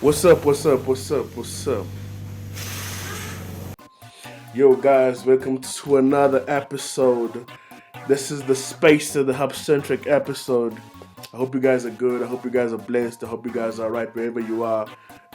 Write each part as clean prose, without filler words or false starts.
What's up? What's up? What's up? What's up? Yo, guys, welcome to another episode. This is the Spacer, the Hub Centric episode. I hope you guys are good. I hope you guys are blessed. I hope you guys are right wherever you are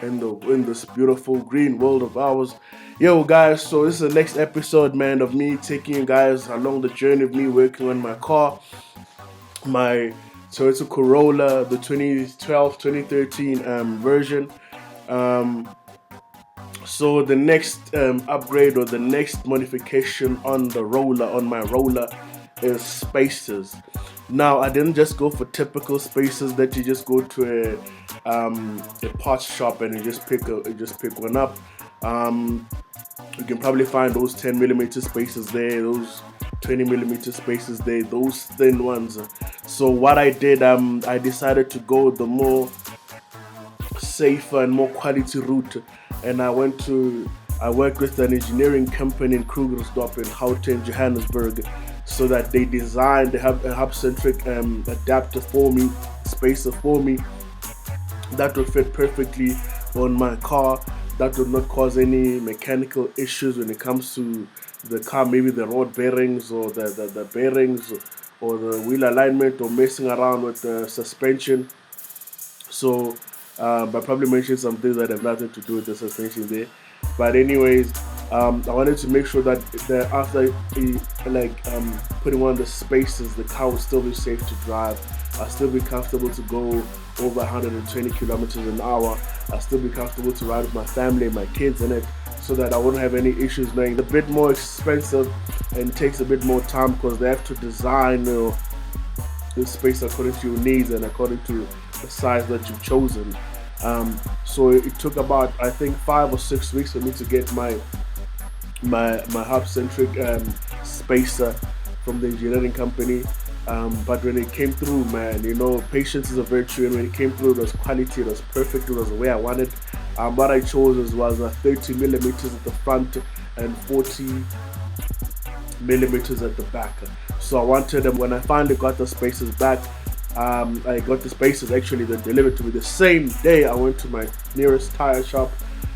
in this beautiful green world of ours. Yo, guys, so this is the next episode, man, of me taking you guys along the journey of me working on my car, my Toyota Corolla, the 2012-2013 version. So the next upgrade or the next modification on my roller, is spacers. Now I didn't just go for typical spacers that you just go to a parts shop and you just pick one up. You can probably find those 10mm spacers there, those 20mm spacers there, those thin ones. So what I did, I decided to go the more safer and more quality route, and I worked with an engineering company in Krugersdorp in Gauteng, Johannesburg, so that they designed a hub-centric adapter for me, spacer for me, that would fit perfectly on my car, that would not cause any mechanical issues when it comes to the car, maybe the rod bearings or the bearings or the wheel alignment or messing around with the suspension. So I probably mentioned some things that have nothing to do with the suspension there. But anyways, I wanted to make sure that after putting on the spacers, the car will still be safe to drive. I'll still be comfortable to go over 120 kilometers an hour. I'll still be comfortable to ride with my family and my kids in it, so that I wouldn't have any issues. Knowing it's a bit more expensive and takes a bit more time because they have to design the space according to your needs and according to the size that you've chosen. So it took about, I think, 5 or 6 weeks for me to get my hub-centric spacer from the engineering company. But when it came through, man, patience is a virtue, and when it came through, it was quality, it was perfect, it was the way I wanted. What I chose was 30mm at the front and 40mm at the back. So I wanted them. When I finally got the spacers back, I got the spacers actually that delivered to me the same day. I went to my nearest tire shop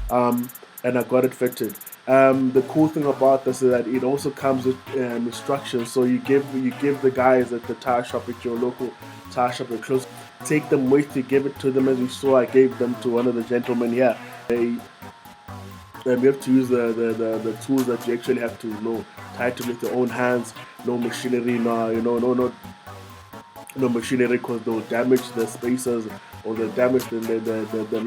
and I got it fitted. The cool thing about this is that it also comes with instructions. So you give the guys at the tire shop, at your local tire shop, you're close, take them with you, give it to them. As you saw, I gave them to one of the gentlemen here. You have to use the tools that you actually have to tighten with your own hands. No machinery, no machinery, because they'll damage the spacers or they'll damage the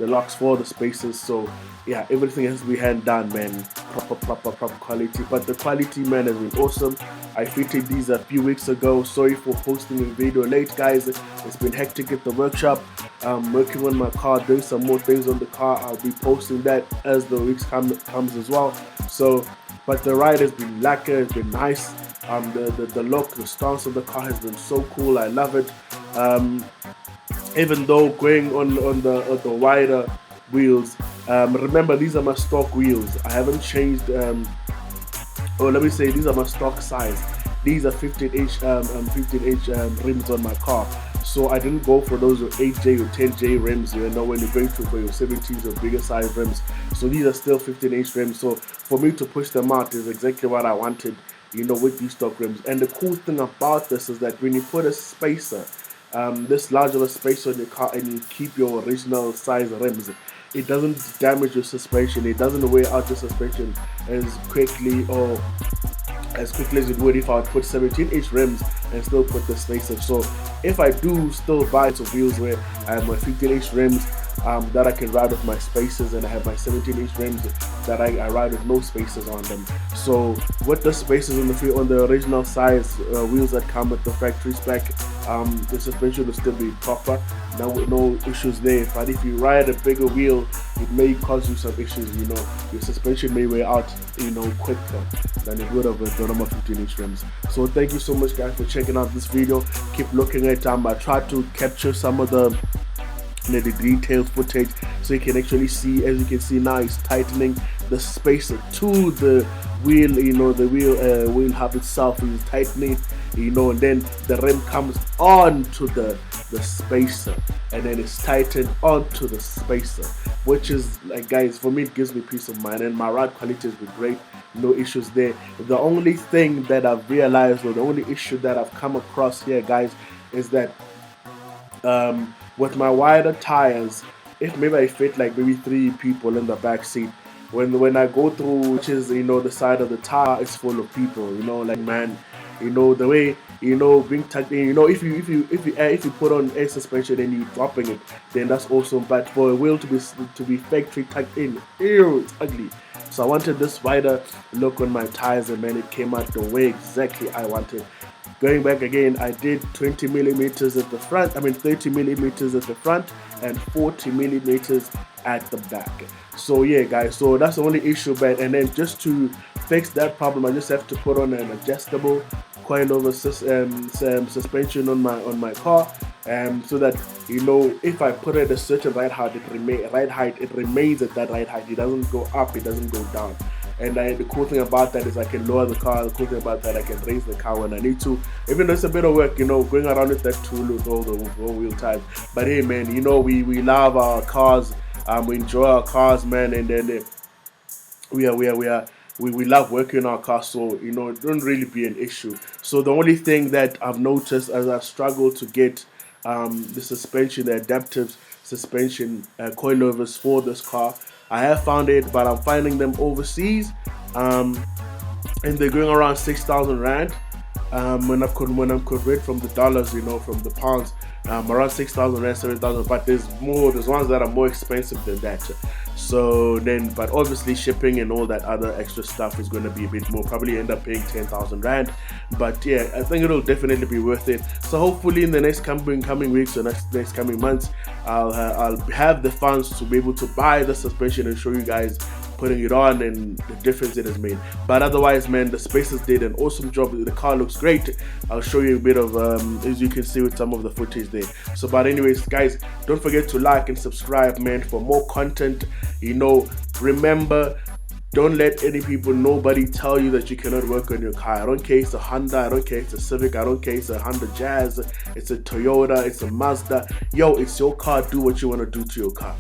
locks for the spacers. So yeah, everything has to be hand done, man. Proper quality. But the quality, man, has been awesome. I fitted these a few weeks ago. Sorry for posting a video late, guys. It's been hectic at the workshop. I'm working on my car, doing some more things on the car. I'll be posting that as the weeks comes as well. So, but the ride has been lacquer, it's been nice. The look, the stance of the car has been so cool. I love it. Even though going on the wider wheels, remember, these are my stock wheels. I haven't changed. These are my stock size. These are 15-inch rims on my car. So I didn't go for those 8J or 10J rims, when you're going for your 17s or bigger size rims. So these are still 15-inch rims. So for me to push them out is exactly what I wanted, with these stock rims. And the cool thing about this is that when you put a spacer, this large of a spacer on your car, and you keep your original size rims, it doesn't damage your suspension. It doesn't wear out your suspension as quickly as it would if I would put 17-inch rims and still put the spacer. So if I do still buy some wheels where I have my 15-inch rims that I can ride with my spacers, and I have my 17-inch rims that I ride with no spacers on them. So with the spacers on the original size wheels that come with the factory spec, the suspension will still be proper. No issues there. But if you ride a bigger wheel, it may cause you some issues. Your suspension may wear out quicker than it would have with the normal 15-inch rims. So thank you so much, guys, for checking out this video. Keep looking at I tried to capture some of the detailed footage so you can actually see. As you can see now, it's tightening the spacer to the wheel, the wheel hub itself is tightening, and then the rim comes on to the the spacer, and then it's tightened onto the spacer, which is like, guys, for me it gives me peace of mind, and my ride quality has been great, no issues there. The only thing that I've realized, or the only issue that I've come across here, guys, is that with my wider tires, if maybe I fit like maybe 3 people in the back seat, when I go through, which is, the side of the tire is full of people, like, man, the way, being tucked in, if you put on air suspension and you dropping it, then that's awesome. But for a wheel to be factory tucked in, ew, it's ugly. So I wanted this wider look on my tires, and man, it came out the way exactly I wanted. Going back again, I did 20 millimeters at the front, 30 millimeters at the front, and 40 millimeters at the back. So yeah, guys, so that's the only issue. But and then just to fix that problem, I just have to put on an adjustable coilover suspension on my car, so that, if I put it at a certain ride height, it remains at that ride height. It doesn't go up, it doesn't go down. And the cool thing about that is I can lower the car. The cool thing about that, I can raise the car when I need to. Even though it's a bit of work, going around with that tool with all the wheel tires. But hey, man, we love our cars. We enjoy our cars, man, and then we love working on our cars, so it don't really be an issue. So the only thing that I've noticed as I struggle to get the suspension, the adaptive suspension coilovers for this car, I have found it, but I'm finding them overseas, and they're going around 6,000 rand. When I'm convert from the dollars, from the pounds, around 6,000 rand, 7,000. But there's ones that are more expensive than that. So then, but obviously shipping and all that other extra stuff is going to be a bit more. Probably end up paying 10,000 rand. But yeah, I think it'll definitely be worth it. So hopefully in the next coming weeks or next coming months, I'll have the funds to be able to buy the suspension and show you guys putting it on and the difference it has made. But otherwise, man, the Spacers did an awesome job. The car looks great. I'll show you a bit of as you can see with some of the footage there. So but anyways, guys, don't forget to like and subscribe, man, for more content. Remember, don't let nobody tell you that you cannot work on your car. I don't care it's a Honda, I don't care it's a Civic, I don't care it's a Honda Jazz, it's a Toyota, it's a Mazda. Yo, it's your car. Do what you want to do to your car.